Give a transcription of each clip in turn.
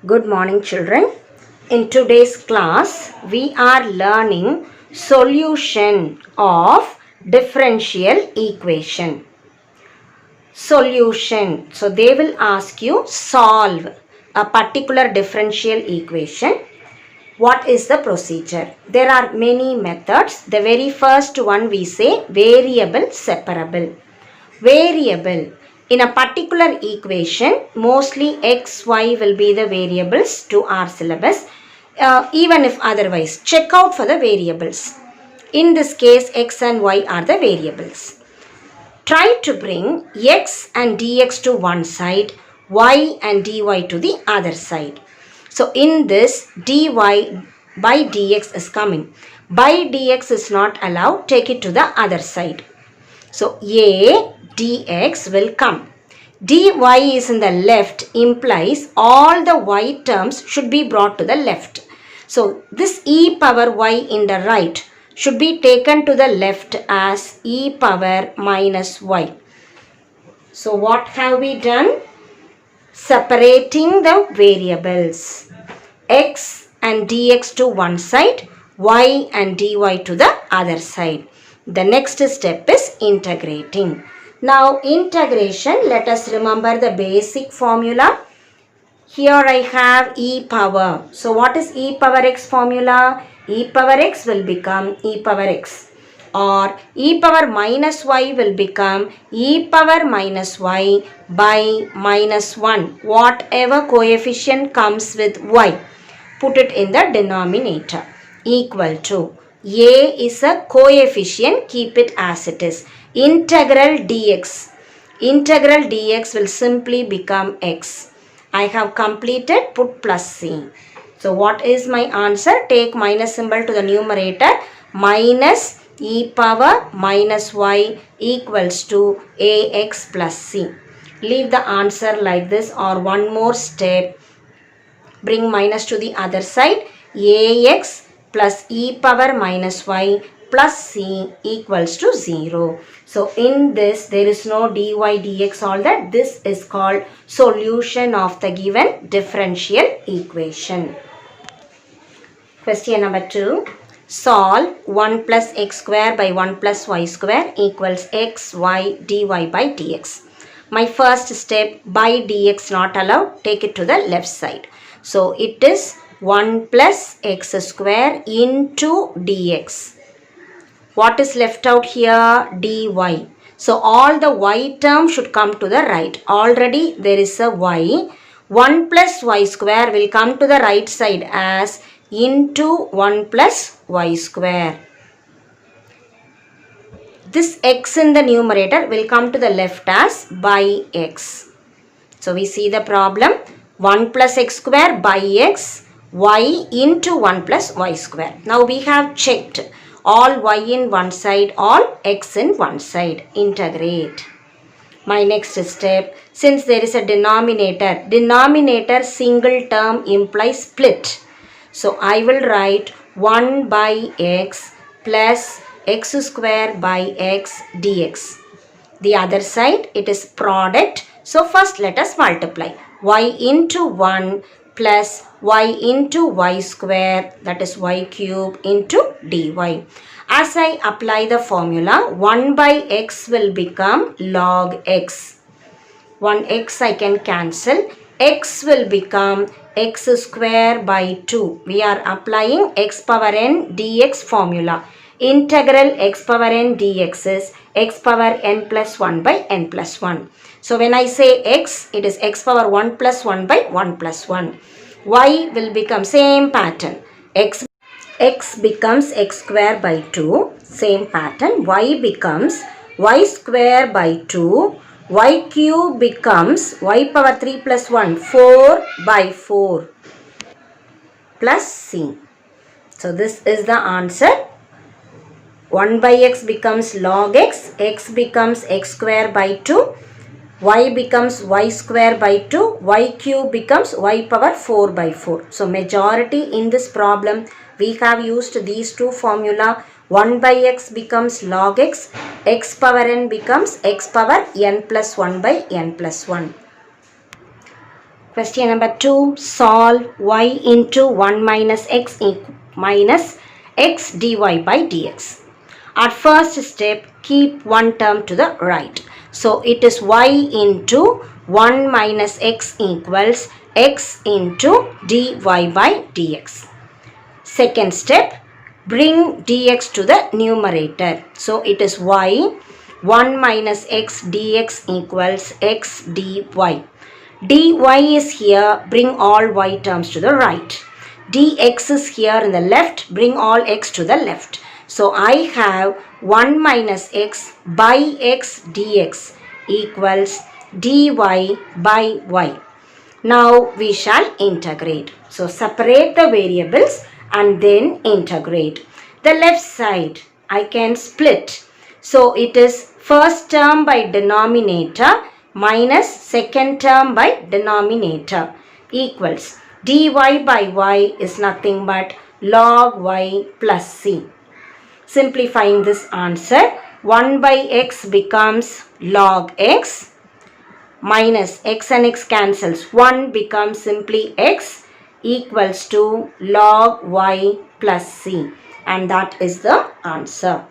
Good morning, children. In today's class, we are learning solution of differential equation. Solution. So, they will ask you solve a particular differential equation. What is the procedure? There are many methods. The very first one we say variable separable. Variable. In a particular equation, mostly x, y will be the variables to our syllabus. Even if otherwise, check out for the variables. In this case, x and y are the variables. Try to bring x and dx to one side, y and dy to the other side. So, in this, dy by dx is coming. By dx is not allowed, take it to the other side. So, a dx will come. dy is in the left implies all the y terms should be brought to the left. So, this e power y in the right should be taken to the left as e power minus y. So, what have we done? Separating the variables x and dx to one side, y and dy to the other side. The next step is integrating. Now, integration, let us remember the basic formula. Here I have e power. So, what is e power x formula? E power x will become e power x, or e power minus y will become e power minus y by minus 1. Whatever coefficient comes with y, put it in the denominator, equal to a is a coefficient, keep it as it is. Integral dx. Integral dx will simply become x. I have completed, put plus c. So, what is my answer? Take minus symbol to the numerator. Minus e power minus y equals to ax plus c. Leave the answer like this, or one more step. Bring minus to the other side. Ax plus e power minus y plus c equals to 0. So, in this there is no dy dx, all that. This is called solution of the given differential equation. Question number 2. Solve 1 plus x square by 1 plus y square equals x, y, dy by dx. My first step, by dx not allowed, take it to the left side. So, it is 1 plus x square into dx. What is left out here? Dy. So, all the y term should come to the right. Already there is a y. 1 plus y square will come to the right side as into 1 plus y square. This x in the numerator will come to the left as by x. So, we see the problem. 1 plus x square by x, y into 1 plus y square. Now, we have checked all y in one side, all x in one side. Integrate. My next step, since there is a denominator single term implies split. So, I will write 1 by x plus x square by x dx. The other side, it is product. So, first let us multiply. Y into 1 plus y into y square, that is y cube into dy. As I apply the formula, 1 by x will become log x. 1x I can cancel. X will become x square by 2. We are applying x power n dx formula. Integral x power n dx is x power n plus 1 by n plus 1. So, when I say x, it is x power 1 plus 1 by 1 plus 1. Y will become same pattern. X becomes x square by 2. Same pattern. Y becomes y square by 2. Y cube becomes y power 3 plus 1, 4 by 4 plus c. So, this is the answer. 1 by x becomes log x, x becomes x square by 2, y becomes y square by 2, y cube becomes y power 4 by 4. So, majority in this problem we have used these two formula. 1 by x becomes log x, x power n becomes x power n plus 1 by n plus 1. Question number 2. Solve y into 1 minus x minus x dy by dx. At first step, keep one term to the right. So it is y into 1 minus x equals x into dy by dx. Second step, bring dx to the numerator. So it is y 1 minus x dx equals x dy. dy is here, bring all y terms to the right. dx is here in the left, bring all x to the left. So I have 1 minus x by x dx equals dy by y. Now we shall integrate. So separate the variables and then integrate. The left side I can split. So it is first term by denominator minus second term by denominator equals dy by y is nothing but log y plus c. Simplifying this answer, 1 by x becomes log x minus x and x cancels. 1 becomes simply x equals to log y plus c, and that is the answer.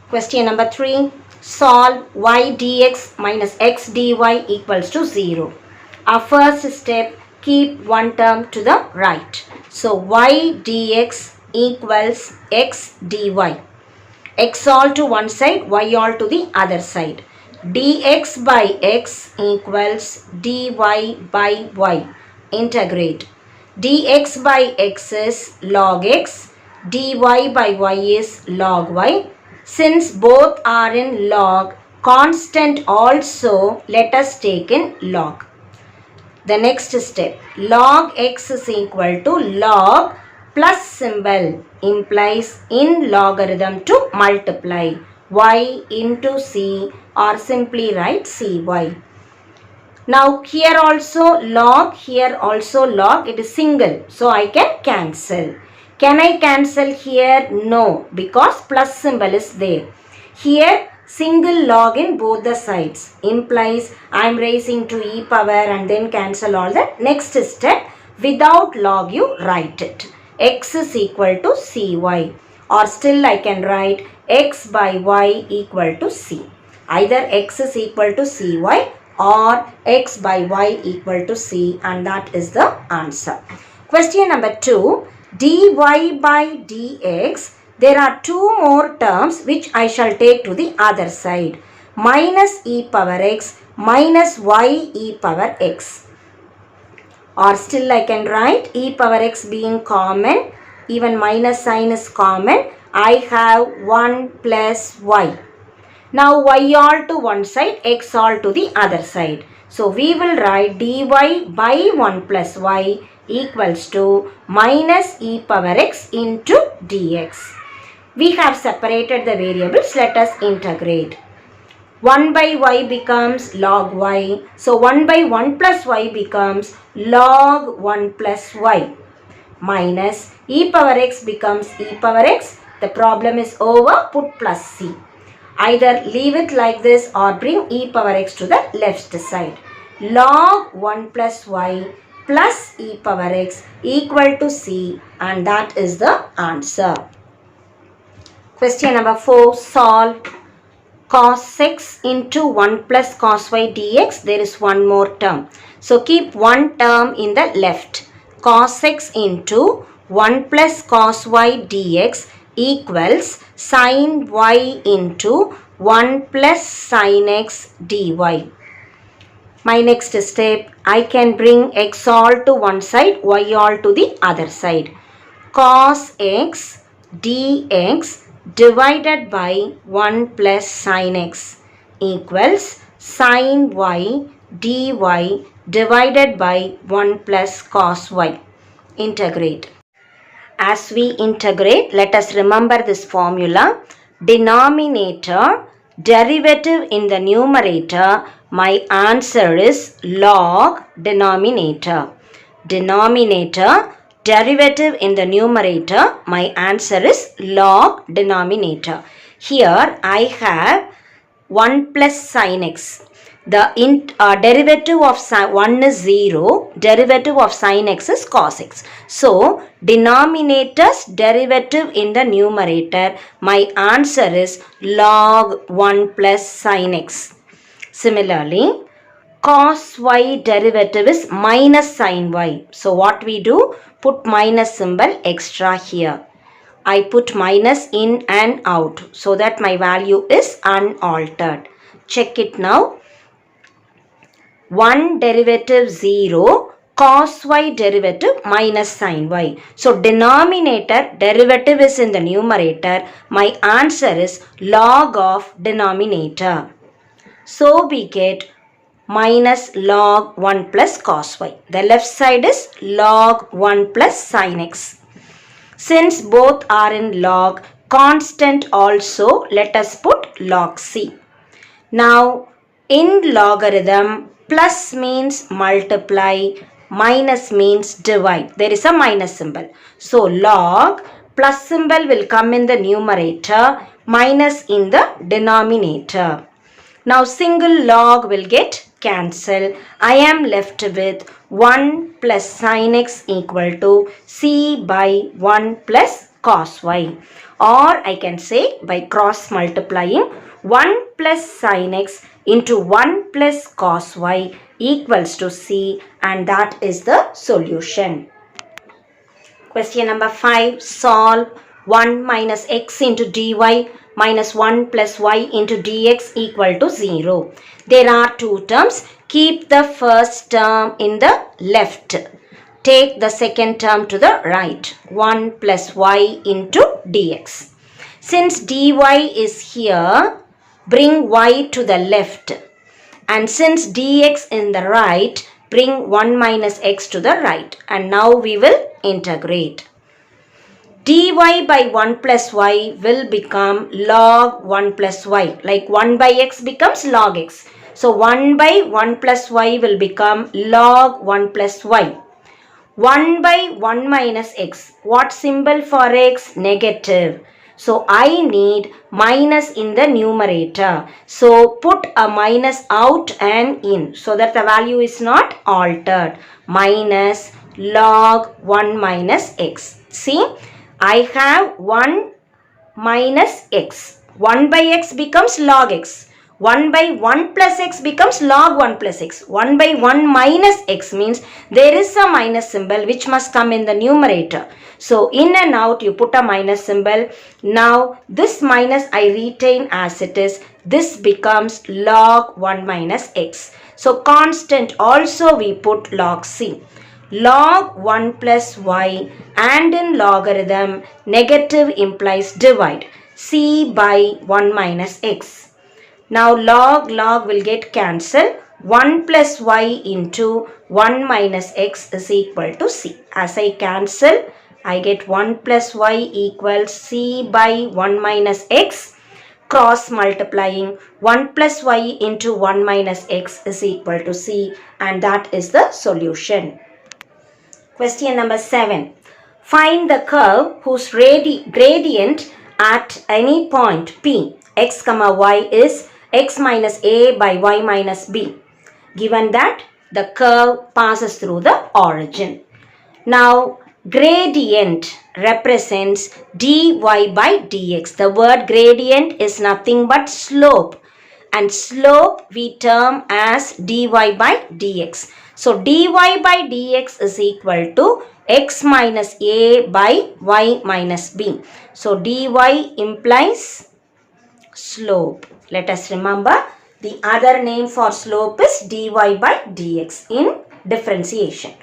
Question number 3. Solve y dx minus x dy equals to 0. Our first step, keep one term to the right. So y dx equals x dy. X all to one side, y all to the other side. Dx by x equals dy by y. Integrate. Dx by x is log x. Dy by y is log y. Since both are in log, constant also let us take in log. The next step, log x is equal to log plus symbol implies in logarithm to multiply y into c, or simply write cy. Now here also log, here also log, it is single, so I can cancel. Can I cancel here? No, because plus symbol is there. Here single log in both the sides implies I am raising to e power and then cancel all that. Next step, without log you write it. X is equal to cy, or still I can write x by y equal to c. Either x is equal to cy or x by y equal to c, and that is the answer. Question number 2. dy by dx, there are two more terms which I shall take to the other side. Minus e power x minus y e power x. Or still I can write e power x being common, even minus sign is common. I have 1 plus y. Now y all to one side, x all to the other side. So we will write dy by 1 plus y equals to minus e power x into dx. We have separated the variables. Let us integrate. 1 by y becomes log y. So 1 by 1 plus y becomes log 1 plus y. Minus e power x becomes e power x. The problem is over. Put plus c. Either leave it like this or bring e power x to the left side. Log 1 plus y plus e power x equal to c, and that is the answer. Question number 4. Solve cos x into 1 plus cos y dx. There is one more term. So keep one term in the left. Cos x into 1 plus cos y dx equals sin y into 1 plus sin x dy. My next step, I can bring x all to one side, y all to the other side. Cos x dx divided by 1 plus sin x equals sin y dy divided by 1 plus cos y. Integrate. As we integrate, let us remember this formula. Denominator, derivative in the numerator, my answer is log denominator. Denominator, derivative in the numerator, my answer is log denominator. Here I have 1 plus sin x. The derivative of 1 is 0, derivative of sin x is cos x. So, denominator's derivative in the numerator, my answer is log 1 plus sin x. Similarly, cos y derivative is minus sin y. So, what we do? Put minus symbol extra here. I put minus in and out so that my value is unaltered. Check it now. 1 derivative 0, cos y derivative minus sin y. So denominator derivative is in the numerator. My answer is log of denominator. So we get minus log 1 plus cos y. The left side is log 1 plus sin x. Since both are in log, constant also, let us put log c. Now, in logarithm, plus means multiply, minus means divide. There is a minus symbol. So, log plus symbol will come in the numerator, minus in the denominator. Now, single log will get cancel. I am left with 1 plus sin x equal to c by 1 plus cos y. Or I can say by cross multiplying 1 plus sin x into 1 plus cos y equals to c, and that is the solution. Question number 5. Solve 1 minus x into dy minus 1 plus y into dx equal to 0. There are two terms. Keep the first term in the left. Take the second term to the right. 1 plus y into dx. Since dy is here, bring y to the left. And since dx in the right, bring 1 minus x to the right. And now we will integrate. Dy by 1 plus y will become log 1 plus y. Like 1 by x becomes log x. So 1 by 1 plus y will become log 1 plus y. 1 by 1 minus x. What symbol for x? Negative. So I need minus in the numerator. So put a minus out and in so that the value is not altered. Minus log 1 minus x. See, I have 1 minus x. 1 by x becomes log x. 1 by 1 plus x becomes log 1 plus x. 1 by 1 minus x means there is a minus symbol which must come in the numerator. So in and out you put a minus symbol. Now this minus I retain as it is. This becomes log 1 minus x. So constant also we put log c. Log 1 plus y, and in logarithm negative implies divide. C by 1 minus x. Now log will get cancelled. 1 plus y into 1 minus x is equal to c. As I cancel, I get 1 plus y equals c by 1 minus x. Cross multiplying 1 plus y into 1 minus x is equal to c, and that is the solution. Question number 7. Find the curve whose gradient at any point p x comma y is x minus a by y minus b, given that the curve passes through the origin. Now, gradient represents dy by dx. The word gradient is nothing but slope, and slope we term as dy by dx. So, dy by dx is equal to x minus a by y minus b. So, dy implies slope. Let us remember the other name for slope is dy by dx in differentiation.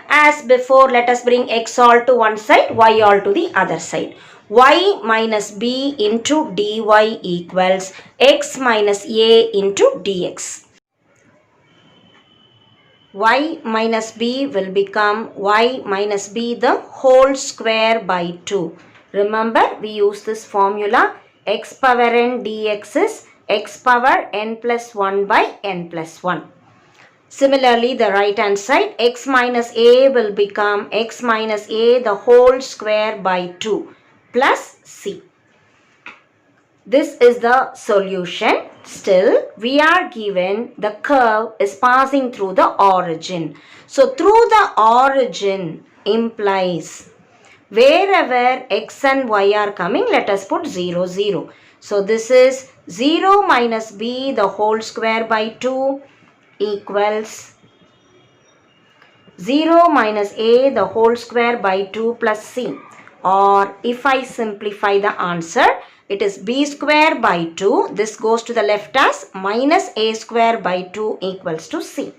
As before, let us bring x all to one side, y all to the other side. Y minus b into dy equals x minus a into dx. Y minus b will become y minus b the whole square by 2. Remember, we use this formula. X power n dx is x power n plus 1 by n plus 1. Similarly, the right hand side, x minus a will become x minus a the whole square by 2 plus c. This is the solution. Still, we are given the curve is passing through the origin. So, through the origin implies wherever x and y are coming, let us put 0, 0. So, this is 0 minus b the whole square by 2 equals 0 minus a the whole square by 2 plus c. Or if I simplify the answer, it is b square by 2. This goes to the left as minus a square by 2 equals to c.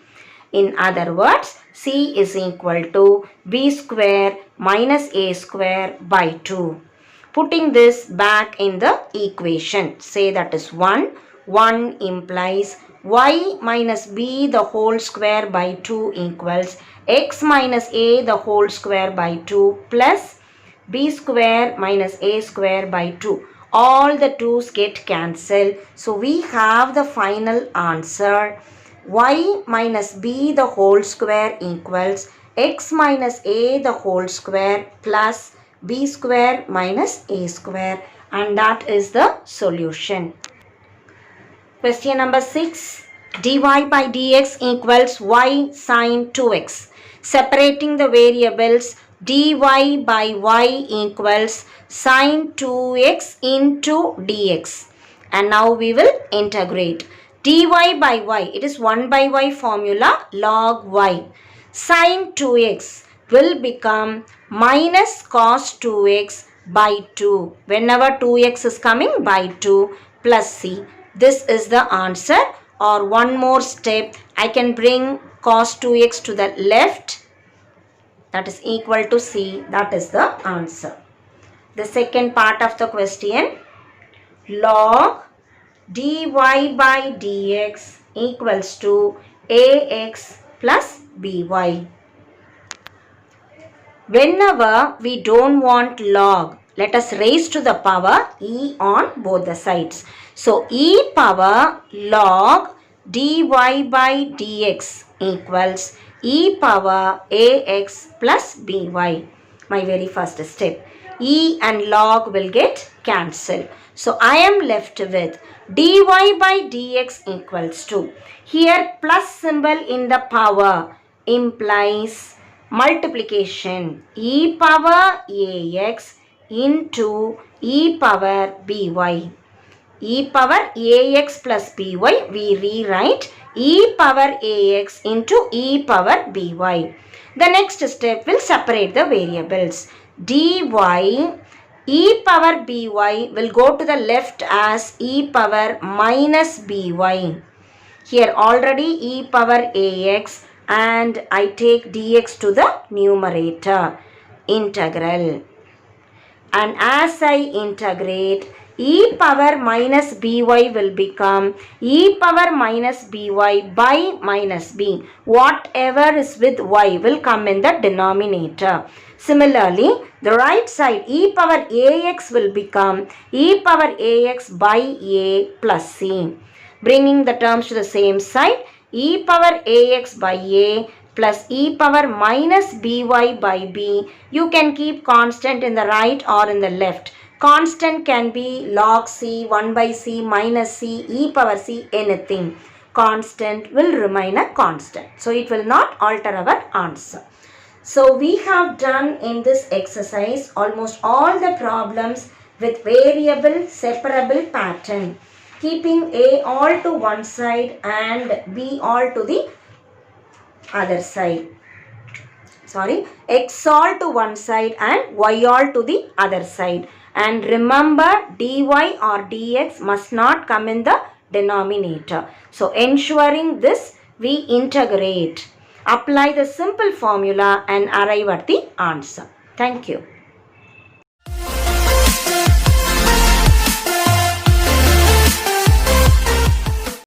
In other words, c is equal to b square minus a square by 2. Putting this back in the equation, say that is 1. 1 implies y minus b the whole square by 2 equals x minus a the whole square by 2 plus b square minus a square by 2. All the 2's get cancelled. So we have the final answer. Y minus b the whole square equals x minus a the whole square plus b square minus a square, and that is the solution. Question number 6. dy by dx equals y sine 2x. Separating the variables, dy by y equals sine 2x into dx. And now we will integrate. Dy by y, it is 1 by y formula log y. Sine 2x will become minus cos 2x by 2. Whenever 2x is coming, by 2 plus c. This is the answer. Or one more step, I can bring cos 2x to the left. That is equal to c. That is the answer. The second part of the question, log dy by dx equals to ax plus by. Whenever we don't want log, let us raise to the power e on both the sides. So, e power log dy by dx equals e power ax plus by. My very first step. E and log will get cancelled. So, I am left with dy by dx equals to, here plus symbol in the power implies multiplication, e power ax into e power by. E power ax plus by, we rewrite e power ax into e power by. The next step will separate the variables. Dy e power by will go to the left as e power minus by. Here already e power ax, and I take dx to the numerator. Integral. And as I integrate, e power minus by will become e power minus by by minus b. Whatever is with y will come in the denominator. Similarly, the right side e power ax will become e power ax by a plus c. Bringing the terms to the same side, e power ax by a plus e power minus by b. You can keep constant in the right or in the left. Constant can be log c, 1 by c, minus c, e power c, anything. Constant will remain a constant. So, it will not alter our answer. So, we have done in this exercise almost all the problems with variable separable pattern, keeping a all to one side and b all to the other side. X all to one side and y all to the other side. And remember, dy or dx must not come in the denominator. So, ensuring this, we integrate. Apply the simple formula and arrive at the answer. Thank you.